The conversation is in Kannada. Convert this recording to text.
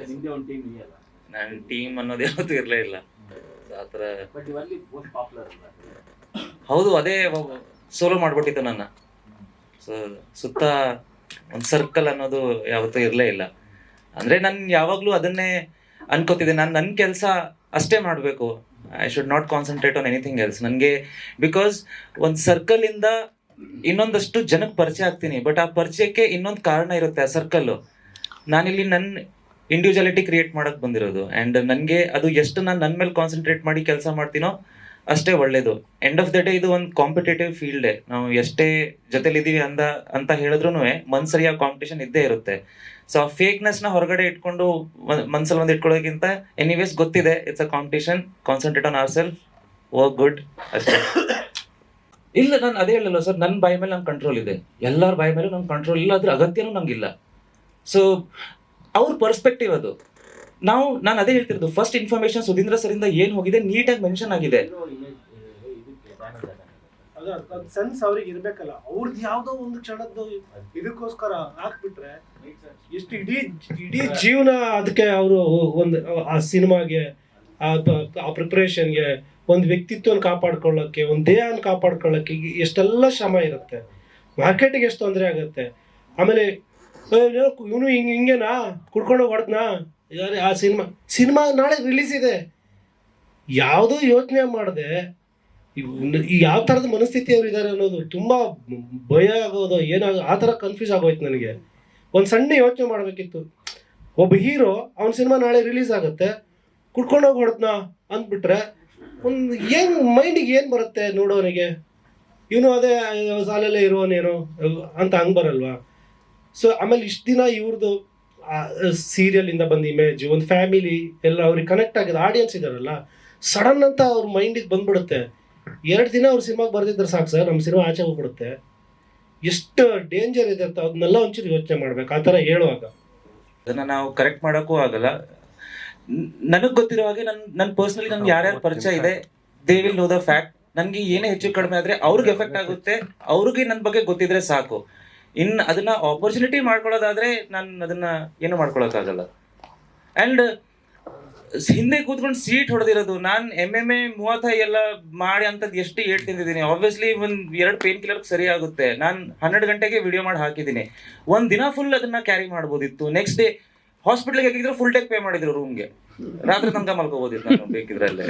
ನಿಮ್ದೇ ಒಂದು ಟೀಮ್ ಇದೆಯಲ್ಲ. ನನ್ನ ಟೀಮ್ ಅನ್ನೋದು ಯಾವತ್ತೂ ಇರಲೇ ಇಲ್ಲ ಆ ಥರ. ಬಟ್ ಇವಲ್ಲಿ ಮೋಸ್ಟ್ ಪಾಪ್ಯುಲರ್ ಅಲ್ಲ. ಹೌದು, ಅದೇ ಸೋಲೋ ಮಾಡ್ಬಿಟ್ಟಿತ್ತು ನನ್ನ. ಸೊ ಸುತ್ತ ಒಂದು ಸರ್ಕಲ್ ಅನ್ನೋದು ಯಾವತ್ತೂ ಇರಲೇ ಇಲ್ಲ. ಅಂದರೆ ನಾನು ಯಾವಾಗಲೂ ಅದನ್ನೇ ಅನ್ಕೋತಿದ್ದೆ, ನಾನು ನನ್ನ ಕೆಲಸ ಅಷ್ಟೇ ಮಾಡಬೇಕು. I should not concentrate on anything else. ನನಗೆ ಬಿಕಾಸ್ ಒಂದು ಸರ್ಕಲಿಂದ ಇನ್ನೊಂದಷ್ಟು ಜನಕ್ಕೆ ಪರಿಚಯ ಆಗ್ತೀನಿ, ಬಟ್ ಆ ಪರಿಚಯಕ್ಕೆ ಇನ್ನೊಂದು ಕಾರಣ ಇರುತ್ತೆ, ಆ ಸರ್ಕಲ್ಲು. ನಾನಿಲ್ಲಿ ನನ್ನ ಇಂಡಿವಿಜುವಾಲಿಟಿ ಕ್ರಿಯೇಟ್ ಮಾಡೋಕ್ಕೆ ಬಂದಿರೋದು. ಆ್ಯಂಡ್ ನನಗೆ ಅದು ಎಷ್ಟು ನಾನು ನನ್ನ ಮೇಲೆ ಕಾನ್ಸಂಟ್ರೇಟ್ ಮಾಡಿ ಕೆಲಸ ಮಾಡ್ತೀನೋ ಅಷ್ಟೇ ಒಳ್ಳೇದು. ಎಂಡ್ ಆಫ್ ದ ಡೇ ಇದು ಒಂದು ಕಾಂಪಿಟೇಟಿವ್ ಫೀಲ್ಡೇ. ನಾವು ಎಷ್ಟೇ ಜೊತೆಲಿದ್ದೀವಿ ಅಂತ ಹೇಳಿದ್ರು ಮನ್ಸಲ್ಲಿ ಆ ಕಾಂಪಿಟೇಷನ್ ಇದ್ದೇ ಇರುತ್ತೆ. ಸೊ ಆ ಫೇಕ್ನೆಸ್ನ ಹೊರಗಡೆ ಇಟ್ಕೊಂಡು ಮನ್ಸಲ್ಲಿ ಒಂದು ಇಟ್ಕೊಳ್ಳೋಕ್ಕಿಂತ ಎನಿವೇಸ್ ಗೊತ್ತಿದೆ it's a competition, concentrate on our self, work good ಅಷ್ಟೇ. ಇಲ್ಲ, ನಾನು ಅದೇ ಹೇಳಲ್ಲ ಸರ್, ನನ್ನ ಬಾಯಿ ಮೇಲೆ ನಂಗೆ ಕಂಟ್ರೋಲ್ ಇದೆ. ಎಲ್ಲರ ಬಾಯಿ ಮೇಲೂ ನಂಗೆ ಕಂಟ್ರೋಲ್ ಇಲ್ಲ, ಅದ್ರ ಅಗತ್ಯನೂ ನಂಗಿಲ್ಲ. ಸೊ ಅವ್ರ ಪರ್ಸ್ಪೆಕ್ಟಿವ್ ಅದು. ನಾನು ಅದೇ ಹೇಳ್ತಿರೋದು, ಫಸ್ಟ್ ಇನ್ಫಾರ್ಮೇಶನ್ ಸುಧೀಂದ್ರ ಸರಿಂದ ಏನು ಹೋಗಿದೆ ನೀಟಾಗಿ ಮೆನ್ಷನ್ ಆಗಿದೆ. ಸೆನ್ಸ್ ಅವ್ರಿಗೆ ಇರ್ಬೇಕಲ್ಲ, ಅವ್ರದ್ದು ಯಾವ್ದೋ ಒಂದು ಕ್ಷಣದ್ದು ಇದಕ್ಕೋಸ್ಕರ ಹಾಕ್ಬಿಟ್ರೆ ಎಷ್ಟು ಇಡೀ ಜೀವನ ಅದಕ್ಕೆ ಅವರು ಒಂದು ಆ ಸಿನಿಮಾಗೆ ಆ ಪ್ರಿಪ್ರೇಷನ್ಗೆ, ಒಂದು ವ್ಯಕ್ತಿತ್ವನ ಕಾಪಾಡ್ಕೊಳ್ಳೋಕ್ಕೆ, ಒಂದು ದೇಹನ ಕಾಪಾಡ್ಕೊಳ್ಳೋಕ್ಕೆ ಎಷ್ಟೆಲ್ಲ ಶ್ರಮ ಇರುತ್ತೆ. ಮಾರ್ಕೆಟಿಗೆ ಎಷ್ಟು ತೊಂದರೆ ಆಗುತ್ತೆ. ಆಮೇಲೆ ಇವನು ಹಿಂಗೇನಾ ಕುಡ್ಕೊಂಡೋಗಿ ಹೊಡೆದ್ನಾ, ಆ ಸಿನಿಮಾ ನಾಳೆ ರಿಲೀಸ್ ಇದೆ, ಯಾವುದೋ ಯೋಚನೆ ಮಾಡದೆ ಯಾವ ಥರದ ಮನಸ್ಥಿತಿ ಅವ್ರು ಇದ್ದಾರೆ ಅನ್ನೋದು ತುಂಬ ಭಯ ಆಗೋದು, ಆ ಥರ ಕನ್ಫ್ಯೂಸ್ ಆಗೋಯ್ತು ನನಗೆ. ಒಂದು ಸಣ್ಣ ಯೋಚನೆ ಮಾಡಬೇಕಿತ್ತು. ಒಬ್ಬ ಹೀರೋ ಅವ್ನ ಸಿನಿಮಾ ನಾಳೆ ರಿಲೀಸ್ ಆಗುತ್ತೆ, ಕುಡ್ಕೊಂಡೋಗಿ ಹೊಡೆದ್ನಾ ಅಂದ್ಬಿಟ್ರೆ ಒಂದು ಏನು ಮೈಂಡಿಗೆ ಏನು ಬರುತ್ತೆ ನೋಡೋನಿಗೆ, ಇವನು ಅದೇ ಸಾಲಲ್ಲೇ ಇರೋನೇನೋ ಅಂತ ಹಂಗೆ ಬರಲ್ವಾ. ಸೊ ಆಮೇಲೆ ಇಷ್ಟು ದಿನ ಇವ್ರದ್ದು ಸೀರಿಯಲಿಂದ ಬಂದ ಇಮೇಜ್, ಒಂದು ಫ್ಯಾಮಿಲಿ ಎಲ್ಲ ಅವ್ರಿಗೆ ಕನೆಕ್ಟ್ ಆಗಿದೆ, ಆಡಿಯನ್ಸ್ ಇದ್ದಾರಲ್ಲ, ಸಡನ್ ಅಂತ ಅವ್ರ ಮೈಂಡಿಗೆ ಬಂದ್ಬಿಡುತ್ತೆ. 2 ದಿನ ಅವ್ರ ಸಿನಿಮಾಗೆ ಬರ್ದಿದ್ರೆ ಸಾಕು ಸರ್, ನಮ್ಮ ಸಿನಿಮಾ ಆಚೆ ಹೋಗ್ಬಿಡುತ್ತೆ. ಎಷ್ಟು ಡೇಂಜರ್ ಇದೆ ಅಂತ ಅದನ್ನೆಲ್ಲ ಒಂಚೂರು ಯೋಚನೆ ಮಾಡ್ಬೇಕು ಆ ಥರ ಹೇಳುವಾಗ. ಅದನ್ನು ನಾವು ಕರೆಕ್ಟ್ ಮಾಡೋಕ್ಕೂ ಆಗಲ್ಲ. ನನಗೆ ಗೊತ್ತಿರೋ ಹಾಗೆ ನನ್ನ ಪರ್ಸ್ನಲಿ ನನ್ಗೆ ಯಾರ್ಯಾರು ಪರಿಚಯ ಇದೆ, they will know the fact. ನನಗೆ ಏನೇ ಹೆಚ್ಚು ಕಡಿಮೆ ಆದರೆ ಅವ್ರಿಗೆ ಎಫೆಕ್ಟ್ ಆಗುತ್ತೆ, ಅವ್ರಿಗೆ ನನ್ನ ಬಗ್ಗೆ ಗೊತ್ತಿದ್ರೆ ಸಾಕು. ಇನ್ನು ಅದನ್ನ ಆಪರ್ಚುನಿಟಿ ಮಾಡ್ಕೊಳ್ಳೋದಾದ್ರೆ ನಾನು ಅದನ್ನ ಏನು ಮಾಡ್ಕೊಳಕ್ಕಾಗಲ್ಲ. ಆ್ಯಂಡ್ ಹಿಂದೆ ಕೂತ್ಕೊಂಡು ಸೀಟ್ ಹೊಡೆದಿರೋದು, ನಾನು MMA 35 ಎಲ್ಲ ಮಾಡಿ ಅಂಥದ್ದು ಎಷ್ಟು ಏಟ್ ತಿಂದಿದ್ದೀನಿ. ಆಬ್ವಿಯಸ್ಲಿ ಒಂದು 2 ಪೇನ್ ಕಿಲ್ಲರ್ಗೆ ಸರಿ ಆಗುತ್ತೆ. ನಾನು 12 ಗಂಟೆಗೆ ವಿಡಿಯೋ ಮಾಡಿ ಹಾಕಿದ್ದೀನಿ. ಒಂದು ದಿನ ಫುಲ್ ಅದನ್ನ ಕ್ಯಾರಿ ಮಾಡ್ಬೋದಿತ್ತು. ನೆಕ್ಸ್ಟ್ ಡೇ ಹಾಸ್ಪಿಟ್ಲಿಗೆ ಹಾಕಿದ್ರೆ ಫುಲ್ ಟೇಕ್ ಪೇ ಮಾಡಿದ್ರು ರೂಮ್ಗೆ, ರಾತ್ರಿ ತನಕ ಮಲ್ಕೋಬೋದಿತ್ತು ನಾನು ಬೇಕಿದ್ರಲ್ಲೇ.